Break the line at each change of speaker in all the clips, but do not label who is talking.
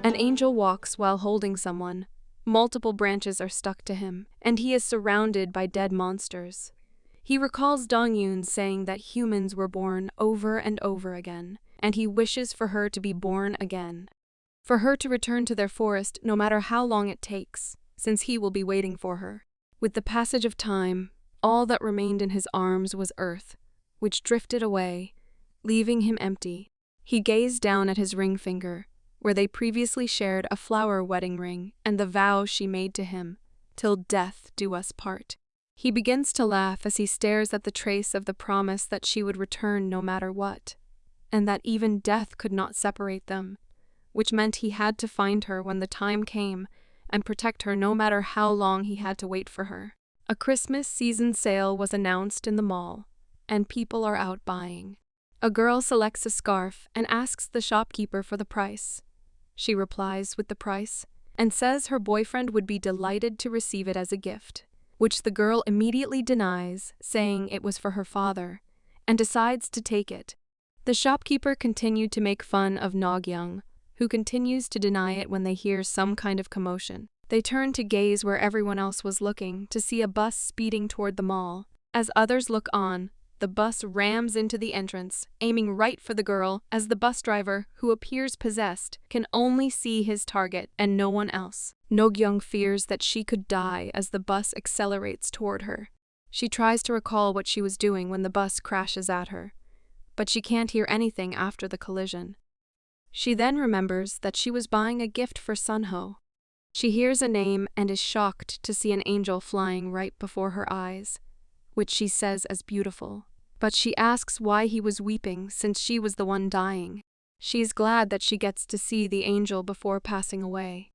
An angel walks while holding someone. Multiple branches are stuck to him, and he is surrounded by dead monsters. He recalls Dong-yoon saying that humans were born over and over again, and he wishes for her to be born again. For her to return to their forest no matter how long it takes, since he will be waiting for her. With the passage of time, all that remained in his arms was earth, which drifted away, leaving him empty. He gazed down at his ring finger, where they previously shared a flower wedding ring and the vow she made to him, "Till death do us part." He begins to laugh as he stares at the trace of the promise that she would return no matter what, and that even death could not separate them, which meant he had to find her when the time came and protect her no matter how long he had to wait for her. A Christmas season sale was announced in the mall, and people are out buying. A girl selects a scarf and asks the shopkeeper for the price. She replies with the price and says her boyfriend would be delighted to receive it as a gift, which the girl immediately denies, saying it was for her father, and decides to take it. The shopkeeper continued to make fun of Nog-young, who continues to deny it when they hear some kind of commotion. They turn to gaze where everyone else was looking to see a bus speeding toward the mall. As others look on, the bus rams into the entrance, aiming right for the girl, as the bus driver, who appears possessed, can only see his target and no one else. Nog-young fears that she could die as the bus accelerates toward her. She tries to recall what she was doing when the bus crashes at her, but she can't hear anything after the collision. She then remembers that she was buying a gift for Sunho. She hears a name and is shocked to see an angel flying right before her eyes, which she says is beautiful. But she asks why he was weeping since she was the one dying. She is glad that she gets to see the angel before passing away.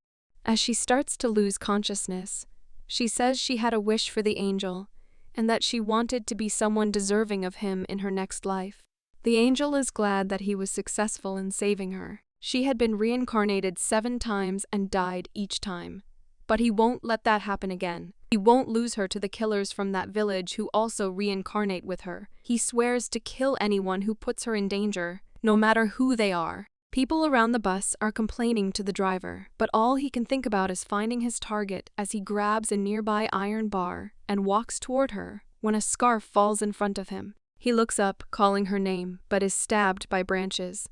As she starts to lose consciousness, she says she had a wish for the angel and that she wanted to be someone deserving of him in her next life. The angel is glad that he was successful in saving her. She had been reincarnated 7 times and died each time. But he won't let that happen again. He won't lose her to the killers from that village who also reincarnate with her. He swears to kill anyone who puts her in danger, no matter who they are. People around the bus are complaining to the driver, but all he can think about is finding his target as he grabs a nearby iron bar and walks toward her when a scarf falls in front of him. He looks up, calling her name, but is stabbed by branches,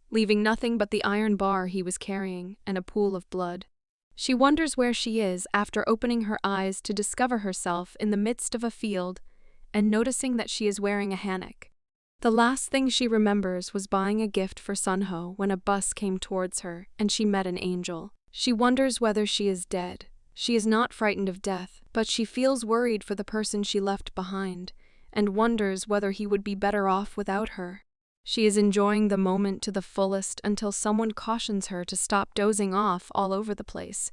leaving nothing but the iron bar he was carrying and a pool of blood. She wonders where she is after opening her eyes to discover herself in the midst of a field and noticing that she is wearing a hanok. The last thing she remembers was buying a gift for Sunho when a bus came towards her and she met an angel. She wonders whether she is dead. She is not frightened of death, but she feels worried for the person she left behind and wonders whether he would be better off without her. She is enjoying the moment to the fullest until someone cautions her to stop dozing off all over the place,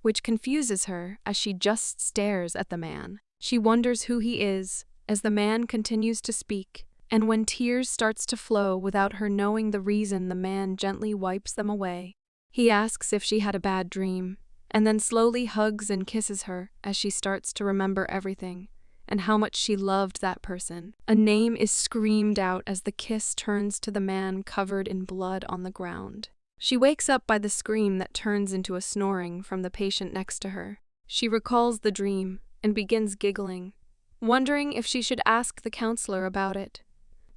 which confuses her as she just stares at the man. She wonders who he is as the man continues to speak, and when tears starts to flow without her knowing the reason, the man gently wipes them away. He asks if she had a bad dream, and then slowly hugs and kisses her as she starts to remember everything and how much she loved that person. A name is screamed out as the kiss turns to the man covered in blood on the ground. She wakes up by the scream that turns into a snoring from the patient next to her. She recalls the dream and begins giggling, wondering if she should ask the counselor about it.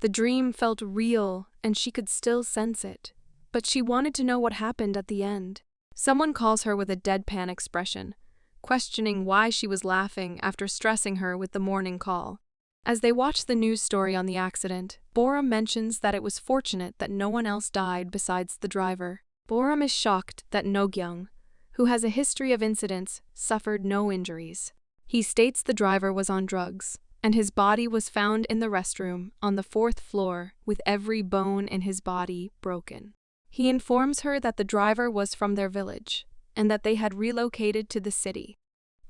The dream felt real and she could still sense it, but she wanted to know what happened at the end. Someone calls her with a deadpan expression, questioning why she was laughing after stressing her with the morning call. As they watch the news story on the accident, Boram mentions that it was fortunate that no one else died besides the driver. Boram is shocked that Nog-young, who has a history of incidents, suffered no injuries. He states the driver was on drugs, and his body was found in the restroom on the 4th floor with every bone in his body broken. He informs her that the driver was from their village, and that they had relocated to the city.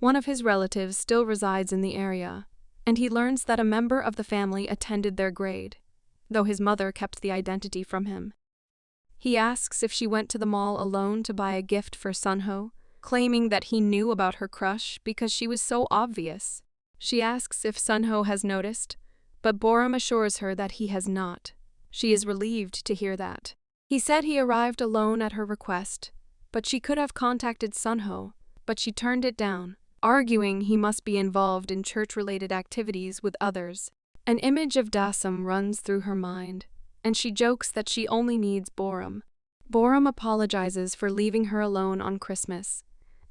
One of his relatives still resides in the area, and he learns that a member of the family attended their grade, though his mother kept the identity from him. He asks if she went to the mall alone to buy a gift for Sunho, claiming that he knew about her crush because she was so obvious. She asks if Sunho has noticed, but Boram assures her that he has not. She is relieved to hear that. He said he arrived alone at her request, but she could have contacted Sunho, but she turned it down, arguing he must be involved in church-related activities with others. An image of Dasam runs through her mind, and she jokes that she only needs Borum. Borum apologizes for leaving her alone on Christmas,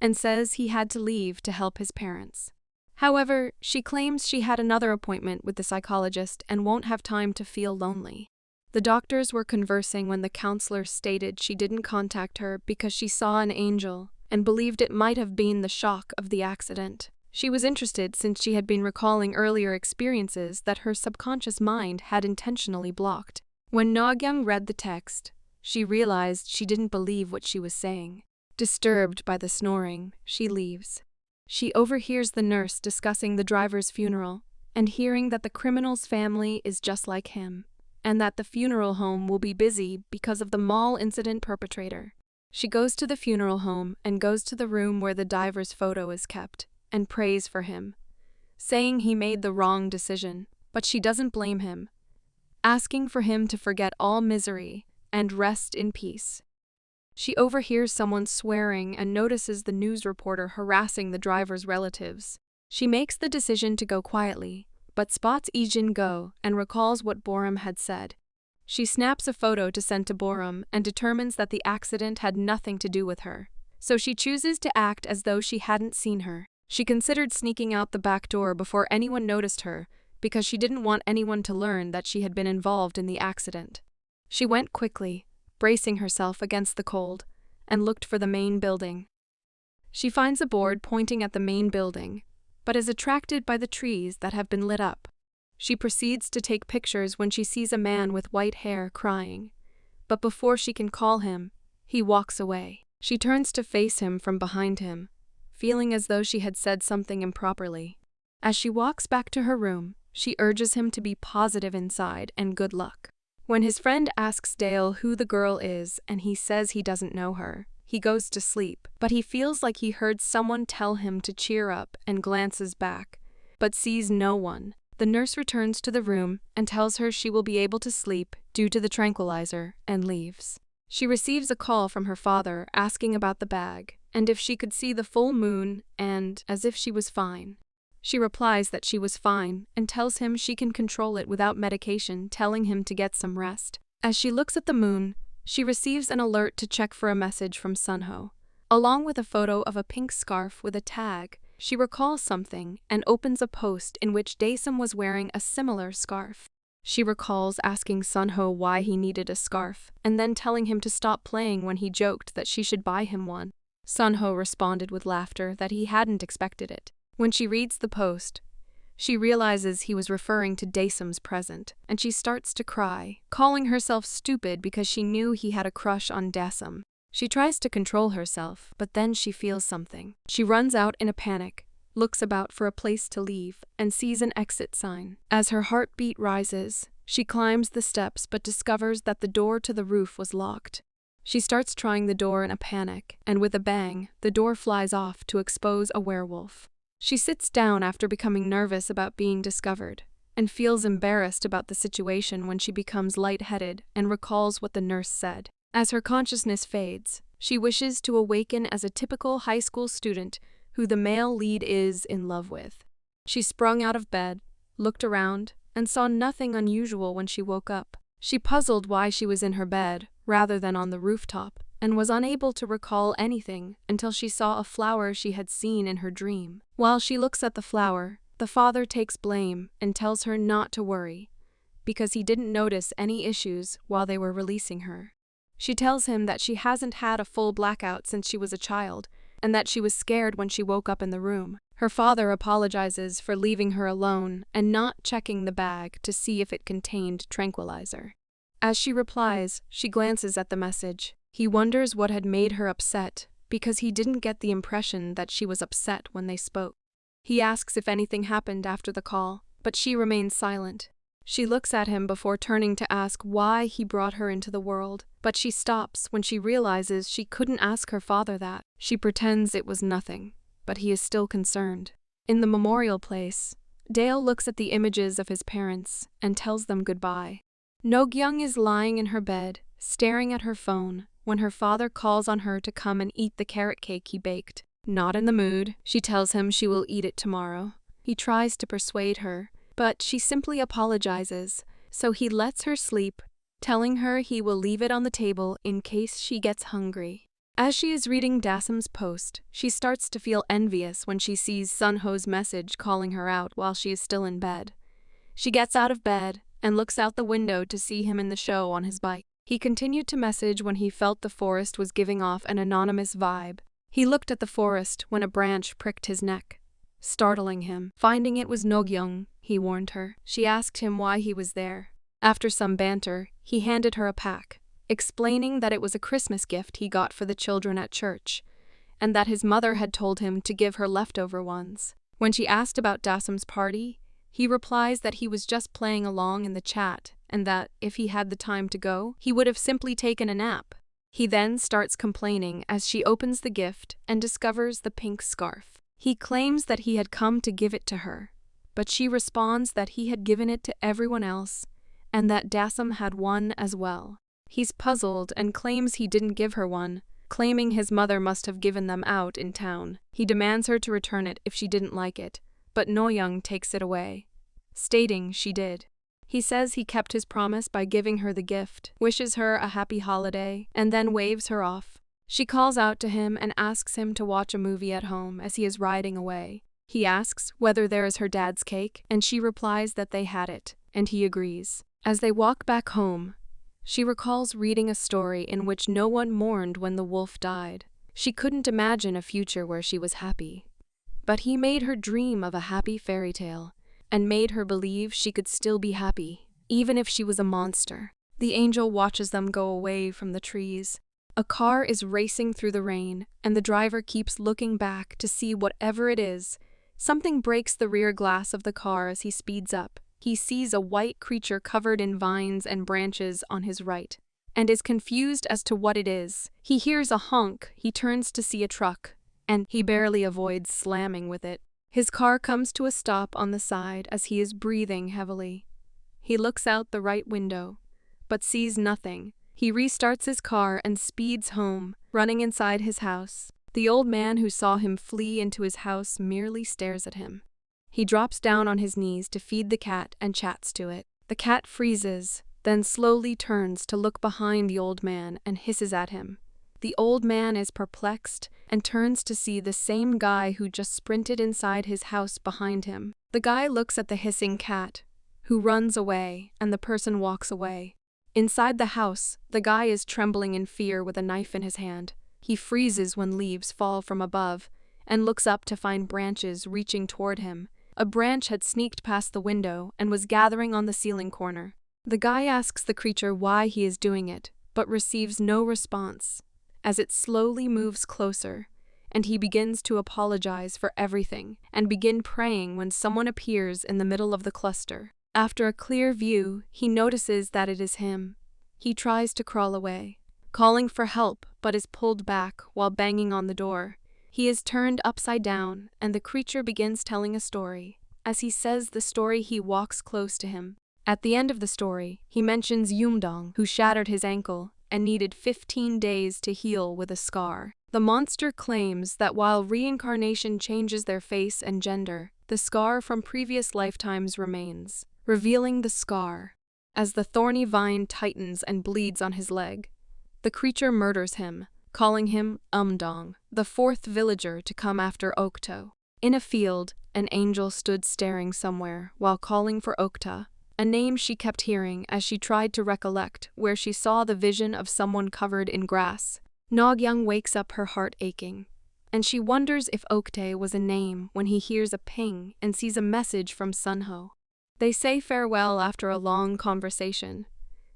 and says he had to leave to help his parents. However, she claims she had another appointment with the psychologist and won't have time to feel lonely. The doctors were conversing when the counselor stated she didn't contact her because she saw an angel and believed it might have been the shock of the accident. She was interested since she had been recalling earlier experiences that her subconscious mind had intentionally blocked. When Nagyang read the text, she realized she didn't believe what she was saying. Disturbed by the snoring, she leaves. She overhears the nurse discussing the driver's funeral and hearing that the criminal's family is just like him, and that the funeral home will be busy because of the mall incident perpetrator. She goes to the funeral home and goes to the room where the diver's photo is kept and prays for him, saying he made the wrong decision, but she doesn't blame him, asking for him to forget all misery and rest in peace. She overhears someone swearing and notices the news reporter harassing the driver's relatives. She makes the decision to go quietly, but spots Ijin go and recalls what Borum had said. She snaps a photo to send to Borum and determines that the accident had nothing to do with her, so she chooses to act as though she hadn't seen her. She considered sneaking out the back door before anyone noticed her because she didn't want anyone to learn that she had been involved in the accident. She went quickly, bracing herself against the cold, and looked for the main building. She finds a board pointing at the main building, but is attracted by the trees that have been lit up. She proceeds to take pictures when she sees a man with white hair crying, but before she can call him, he walks away. She turns to face him from behind him, feeling as though she had said something improperly. As she walks back to her room, she urges him to be positive inside and good luck. When his friend asks Dale who the girl is and he says he doesn't know her, he goes to sleep, but he feels like he heard someone tell him to cheer up and glances back, but sees no one. The nurse returns to the room and tells her she will be able to sleep due to the tranquilizer and leaves. She receives a call from her father asking about the bag and if she could see the full moon and as if she was fine. She replies that she was fine and tells him she can control it without medication, telling him to get some rest. As she looks at the moon, she receives an alert to check for a message from Sunho. Along with a photo of a pink scarf with a tag, she recalls something and opens a post in which Daesum was wearing a similar scarf. She recalls asking Sunho why he needed a scarf and then telling him to stop playing when he joked that she should buy him one. Sunho responded with laughter that he hadn't expected it. When she reads the post, she realizes he was referring to Daesum's present, and she starts to cry, calling herself stupid because she knew he had a crush on Daesum. She tries to control herself, but then she feels something. She runs out in a panic, looks about for a place to leave, and sees an exit sign. As her heartbeat rises, she climbs the steps but discovers that the door to the roof was locked. She starts trying the door in a panic, and with a bang, the door flies off to expose a werewolf. She sits down after becoming nervous about being discovered, and feels embarrassed about the situation when she becomes lightheaded and recalls what the nurse said. As her consciousness fades, she wishes to awaken as a typical high school student who the male lead is in love with. She sprung out of bed, looked around, and saw nothing unusual when she woke up. She puzzled why she was in her bed rather than on the rooftop, and was unable to recall anything until she saw a flower she had seen in her dream. While she looks at the flower, the father takes blame and tells her not to worry, because he didn't notice any issues while they were releasing her. She tells him that she hasn't had a full blackout since she was a child, and that she was scared when she woke up in the room. Her father apologizes for leaving her alone and not checking the bag to see if it contained tranquilizer. As she replies, she glances at the message. He wonders what had made her upset, because he didn't get the impression that she was upset when they spoke. He asks if anything happened after the call, but she remains silent. She looks at him before turning to ask why he brought her into the world, but she stops when she realizes she couldn't ask her father that. She pretends it was nothing, but he is still concerned. In the memorial place, Dale looks at the images of his parents and tells them goodbye. Nagyang is lying in her bed, staring at her phone, when her father calls on her to come and eat the carrot cake he baked. Not in the mood, she tells him she will eat it tomorrow. He tries to persuade her, but she simply apologizes, so he lets her sleep, telling her he will leave it on the table in case she gets hungry. As she is reading Dasam's post, she starts to feel envious when she sees Sunho's message calling her out while she is still in bed. She gets out of bed and looks out the window to see him in the show on his bike. He continued to message when he felt the forest was giving off an anonymous vibe. He looked at the forest when a branch pricked his neck, startling him. Finding it was Nagyung, he warned her. She asked him why he was there. After some banter, he handed her a pack, explaining that it was a Christmas gift he got for the children at church, and that his mother had told him to give her leftover ones. When she asked about Dasam's party, he replies that he was just playing along in the chat and that, if he had the time to go, he would have simply taken a nap. He then starts complaining as she opens the gift and discovers the pink scarf. He claims that he had come to give it to her, but she responds that he had given it to everyone else and that Dasam had one as well. He's puzzled and claims he didn't give her one, claiming his mother must have given them out in town. He demands her to return it if she didn't like it, but Noyoung takes it away, stating she did. He says he kept his promise by giving her the gift, wishes her a happy holiday, and then waves her off. She calls out to him and asks him to watch a movie at home as he is riding away. He asks whether there is her dad's cake, and she replies that they had it, and he agrees. As they walk back home, she recalls reading a story in which no one mourned when the wolf died. She couldn't imagine a future where she was happy. But he made her dream of a happy fairy tale, and made her believe she could still be happy, even if she was a monster. The angel watches them go away from the trees. A car is racing through the rain, and the driver keeps looking back to see whatever it is. Something breaks the rear glass of the car as he speeds up. He sees a white creature covered in vines and branches on his right, and is confused as to what it is. He hears a honk, he turns to see a truck, and he barely avoids slamming with it. His car comes to a stop on the side as he is breathing heavily. He looks out the right window, but sees nothing. He restarts his car and speeds home, running inside his house. The old man who saw him flee into his house merely stares at him. He drops down on his knees to feed the cat and chats to it. The cat freezes, then slowly turns to look behind the old man and hisses at him. The old man is perplexed and turns to see the same guy who just sprinted inside his house behind him. The guy looks at the hissing cat, who runs away, and the person walks away. Inside the house, the guy is trembling in fear with a knife in his hand. He freezes when leaves fall from above and looks up to find branches reaching toward him. A branch had sneaked past the window and was gathering on the ceiling corner. The guy asks the creature why he is doing it, but receives no response, as it slowly moves closer, and he begins to apologize for everything and begin praying when someone appears in the middle of the cluster. After a clear view, he notices that it is him. He tries to crawl away, calling for help, but is pulled back while banging on the door. He is turned upside down, and the creature begins telling a story. As he says the story, he walks close to him. At the end of the story, he mentions Yumdong, who shattered his ankle and needed 15 days to heal with a scar. The monster claims that while reincarnation changes their face and gender, the scar from previous lifetimes remains, revealing the scar. As the thorny vine tightens and bleeds on his leg, the creature murders him, calling him Umdong, the fourth villager to come after Okto. In a field, an angel stood staring somewhere while calling for Okta, a name she kept hearing as she tried to recollect where she saw the vision of someone covered in grass. Nagyang wakes up, her heart aching, and she wonders if Okte was a name when he hears a ping and sees a message from Sunho. They say farewell after a long conversation,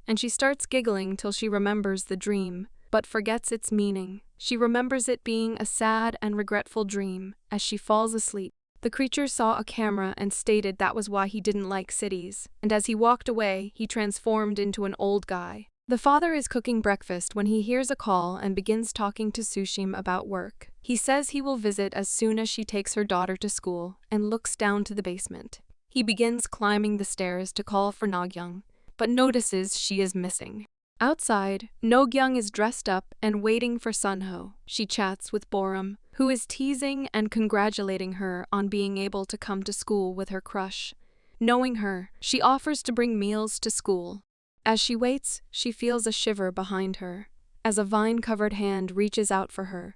and she starts giggling till she remembers the dream, but forgets its meaning. She remembers it being a sad and regretful dream as she falls asleep. The creature saw a camera and stated that was why he didn't like cities, and as he walked away, he transformed into an old guy. The father is cooking breakfast when he hears a call and begins talking to Sushim about work. He says he will visit as soon as she takes her daughter to school and looks down to the basement. He begins climbing the stairs to call for Nagyang, but notices she is missing. Outside, Nagyung is dressed up and waiting for Sunho. She chats with Borum, who is teasing and congratulating her on being able to come to school with her crush. Knowing her, she offers to bring meals to school. As she waits, she feels a shiver behind her, as a vine-covered hand reaches out for her,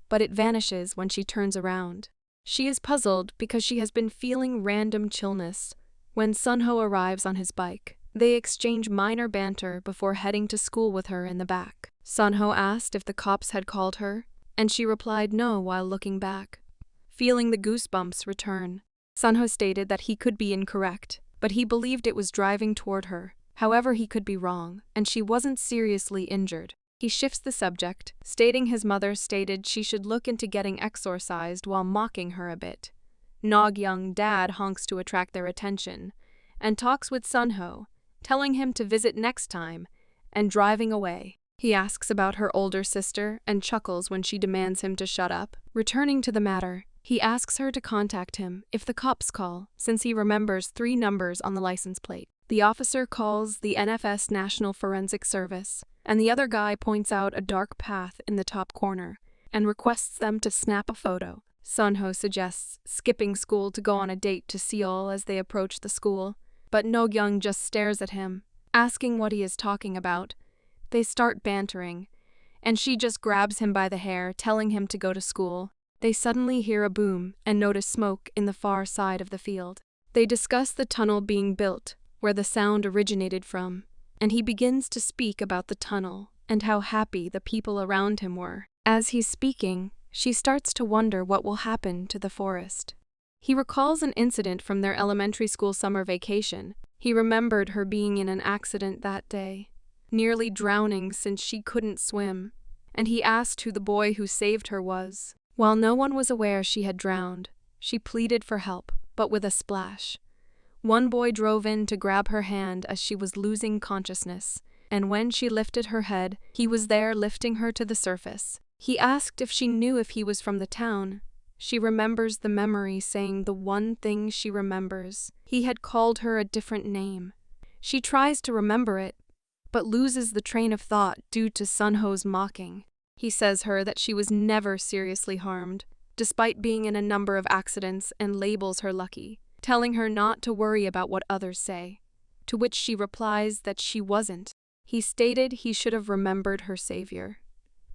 but it vanishes when she turns around. She is puzzled because she has been feeling random chillness. When Sunho arrives on his bike, they exchange minor banter before heading to school with her in the back. Sunho asked if the cops had called her, and she replied no while looking back. Feeling the goosebumps return, Sunho stated that he could be incorrect, but he believed it was driving toward her. However, he could be wrong, and she wasn't seriously injured. He shifts the subject, stating his mother stated she should look into getting exorcised while mocking her a bit. Nagyung's dad honks to attract their attention, and talks with Sunho, telling him to visit next time, and driving away. He asks about her older sister and chuckles when she demands him to shut up. Returning to the matter, he asks her to contact him if the cops call, since he remembers 3 numbers on the license plate. The officer calls the NFS National Forensic Service, and the other guy points out a dark path in the top corner and requests them to snap a photo. Sunho suggests skipping school to go on a date to Seoul as they approach the school, but Nagyung just stares at him, asking what he is talking about. They start bantering, and she just grabs him by the hair, telling him to go to school. They suddenly hear a boom and notice smoke in the far side of the field. They discuss the tunnel being built, where the sound originated from, and he begins to speak about the tunnel and how happy the people around him were. As he's speaking, she starts to wonder what will happen to the forest. He recalls an incident from their elementary school summer vacation. He remembered her being in an accident that day, nearly drowning since she couldn't swim, and he asked who the boy who saved her was. While no one was aware she had drowned, she pleaded for help, but with a splash. One boy drove in to grab her hand as she was losing consciousness, and when she lifted her head, he was there lifting her to the surface. He asked if she knew if he was from the town. She remembers the memory saying the one thing she remembers. He had called her a different name. She tries to remember it, but loses the train of thought due to Sunho's mocking. He says her that she was never seriously harmed, despite being in a number of accidents, and labels her lucky, telling her not to worry about what others say, to which she replies that she wasn't. He stated he should have remembered her savior,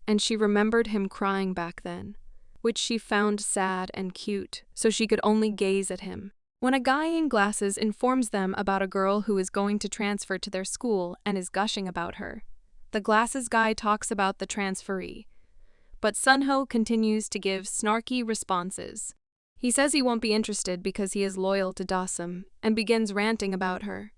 and she remembered him crying back then, which she found sad and cute, so she could only gaze at him. When a guy in glasses informs them about a girl who is going to transfer to their school and is gushing about her, the glasses guy talks about the transferee, but Sunho continues to give snarky responses. He says he won't be interested because he is loyal to Dasum, and begins ranting about her.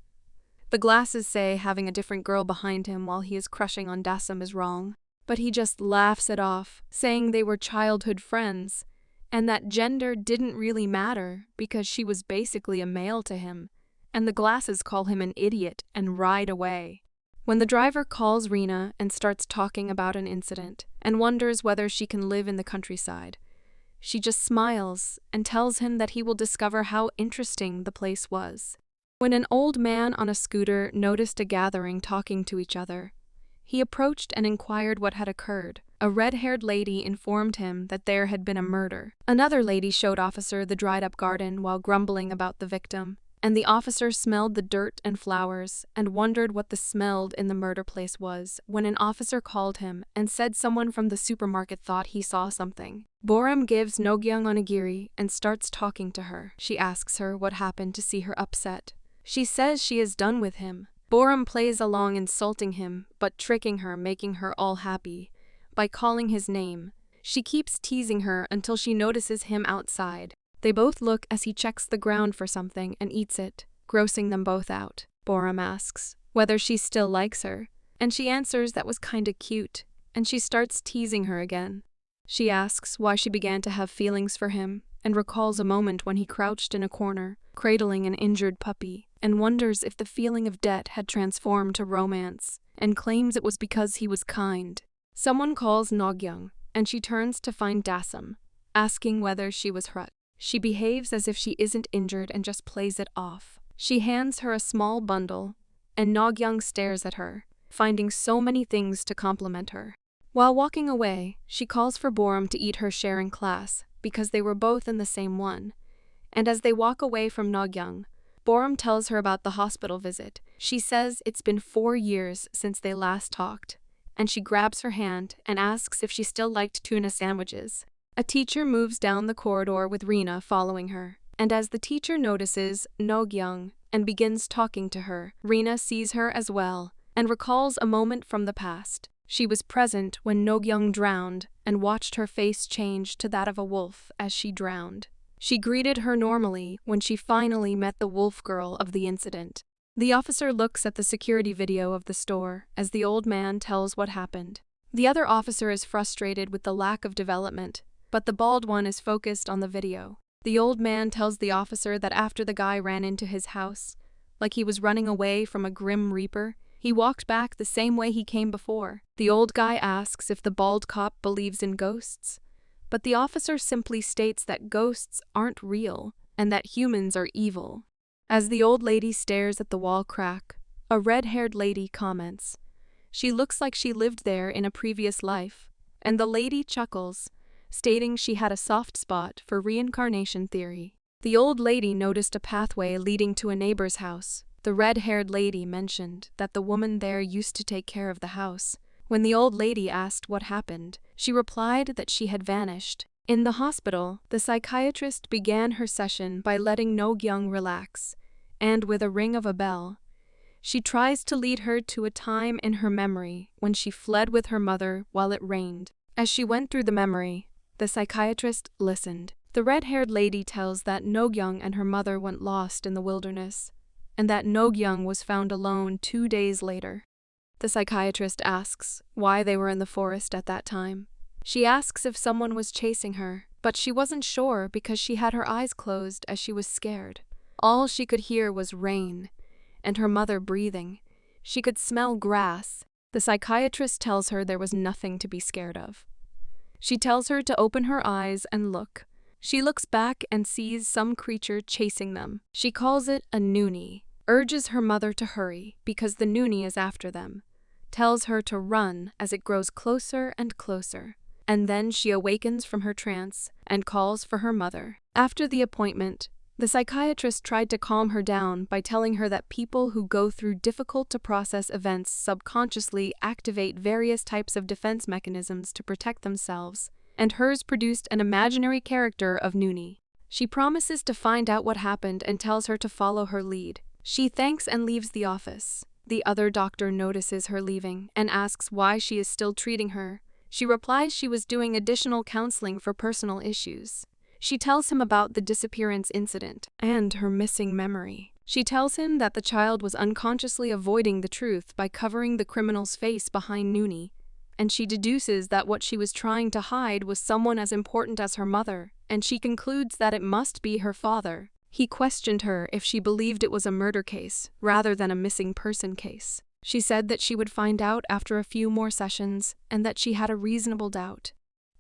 The glasses say having a different girl behind him while he is crushing on Dasum is wrong, but he just laughs it off, saying they were childhood friends, and that gender didn't really matter because she was basically a male to him, and the glasses call him an idiot and ride away. When the driver calls Rina and starts talking about an incident and wonders whether she can live in the countryside, she just smiles and tells him that he will discover how interesting the place was. When an old man on a scooter noticed a gathering talking to each other, he approached and inquired what had occurred. A red-haired lady informed him that there had been a murder. Another lady showed officer the dried-up garden while grumbling about the victim, and the officer smelled the dirt and flowers and wondered what the smelled in the murder place was when an officer called him and said someone from the supermarket thought he saw something. Borum gives Nagyung onigiri and starts talking to her. She asks her what happened to see her upset. She says she is done with him. Borum plays along, insulting him, but tricking her, making her all happy by calling his name. She keeps teasing her until she notices him outside. They both look as he checks the ground for something and eats it, grossing them both out. Borum asks whether she still likes her, and she answers that was kinda cute, and she starts teasing her again. She asks why she began to have feelings for him, and recalls a moment when he crouched in a corner, cradling an injured puppy, and wonders if the feeling of debt had transformed to romance, and claims it was because he was kind. Someone calls Nagyung, and she turns to find Dasum, asking whether she was hurt. She behaves as if she isn't injured and just plays it off. She hands her a small bundle, and Nagyung stares at her, finding so many things to compliment her. While walking away, she calls for Borum to eat her share in class, because they were both in the same one. And as they walk away from Nagyang, Borum tells her about the hospital visit. She says it's been 4 years since they last talked, and she grabs her hand and asks if she still liked tuna sandwiches. A teacher moves down the corridor with Rina following her, and as the teacher notices Nagyang and begins talking to her, Rina sees her as well and recalls a moment from the past. She was present when Nagyang drowned and watched her face change to that of a wolf as she drowned. She greeted her normally when she finally met the wolf girl of the incident. The officer looks at the security video of the store as the old man tells what happened. The other officer is frustrated with the lack of development, but the bald one is focused on the video. The old man tells the officer that after the guy ran into his house, like he was running away from a grim reaper, he walked back the same way he came before. The old guy asks if the bald cop believes in ghosts, but the officer simply states that ghosts aren't real and that humans are evil. As the old lady stares at the wall crack, a red-haired lady comments, "She looks like she lived there in a previous life," and the lady chuckles, stating she had a soft spot for reincarnation theory. The old lady noticed a pathway leading to a neighbor's house. The red-haired lady mentioned that the woman there used to take care of the house. When the old lady asked what happened, she replied that she had vanished. In the hospital, the psychiatrist began her session by letting Nagyang relax, and with a ring of a bell, she tries to lead her to a time in her memory when she fled with her mother while it rained. As she went through the memory, the psychiatrist listened. The red-haired lady tells that Nagyang and her mother went lost in the wilderness, and that Nagyang was found alone 2 days later. The psychiatrist asks why they were in the forest at that time. She asks if someone was chasing her, but she wasn't sure because she had her eyes closed as she was scared. All she could hear was rain, and her mother breathing. She could smell grass. The psychiatrist tells her there was nothing to be scared of. She tells her to open her eyes and look. She looks back and sees some creature chasing them. She calls it a noonie, urges her mother to hurry because the noonie is after them, tells her to run as it grows closer and closer, and then she awakens from her trance and calls for her mother. After the appointment, the psychiatrist tried to calm her down by telling her that people who go through difficult-to-process events subconsciously activate various types of defense mechanisms to protect themselves, and hers produced an imaginary character of Noonie. She promises to find out what happened and tells her to follow her lead. She thanks and leaves the office. The other doctor notices her leaving and asks why she is still treating her. She replies she was doing additional counseling for personal issues. She tells him about the disappearance incident and her missing memory. She tells him that the child was unconsciously avoiding the truth by covering the criminal's face behind Noonie, and she deduces that what she was trying to hide was someone as important as her mother, and she concludes that it must be her father. He questioned her if she believed it was a murder case rather than a missing person case. She said that she would find out after a few more sessions and that she had a reasonable doubt.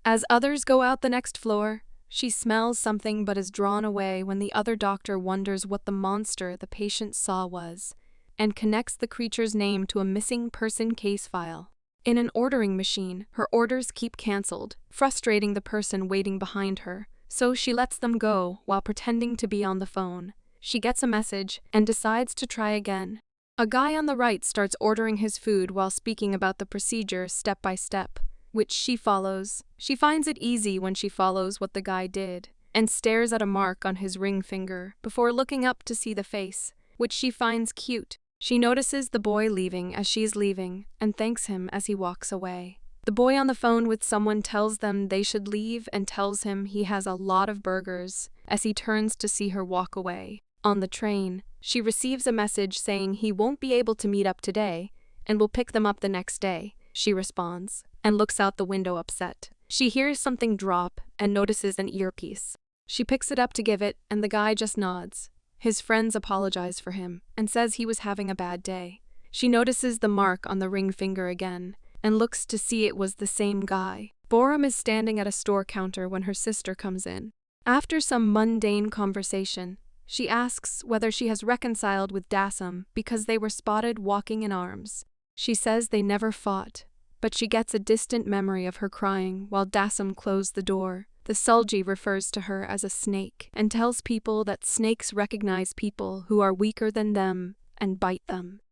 As others go out the next floor, she smells something but is drawn away when the other doctor wonders what the monster the patient saw was, and connects the creature's name to a missing person case file. In an ordering machine, her orders keep cancelled, frustrating the person waiting behind her, so she lets them go while pretending to be on the phone. She gets a message and decides to try again. A guy on the right starts ordering his food while speaking about the procedure step by step, which she follows. She finds it easy when she follows what the guy did, and stares at a mark on his ring finger before looking up to see the face, which she finds cute. She notices the boy leaving as she's leaving, and thanks him as he walks away. The boy on the phone with someone tells them they should leave and tells him he has a lot of burgers as he turns to see her walk away. On the train, she receives a message saying he won't be able to meet up today and will pick them up the next day. She responds and looks out the window upset. She hears something drop and notices an earpiece. She picks it up to give it, and the guy just nods. His friends apologize for him and says he was having a bad day. She notices the mark on the ring finger again and looks to see it was the same guy. Borum is standing at a store counter when her sister comes in. After some mundane conversation, she asks whether she has reconciled with Dasam because they were spotted walking in arms. She says they never fought, but she gets a distant memory of her crying while Dasam closed the door. The Sulji refers to her as a snake and tells people that snakes recognize people who are weaker than them and bite them.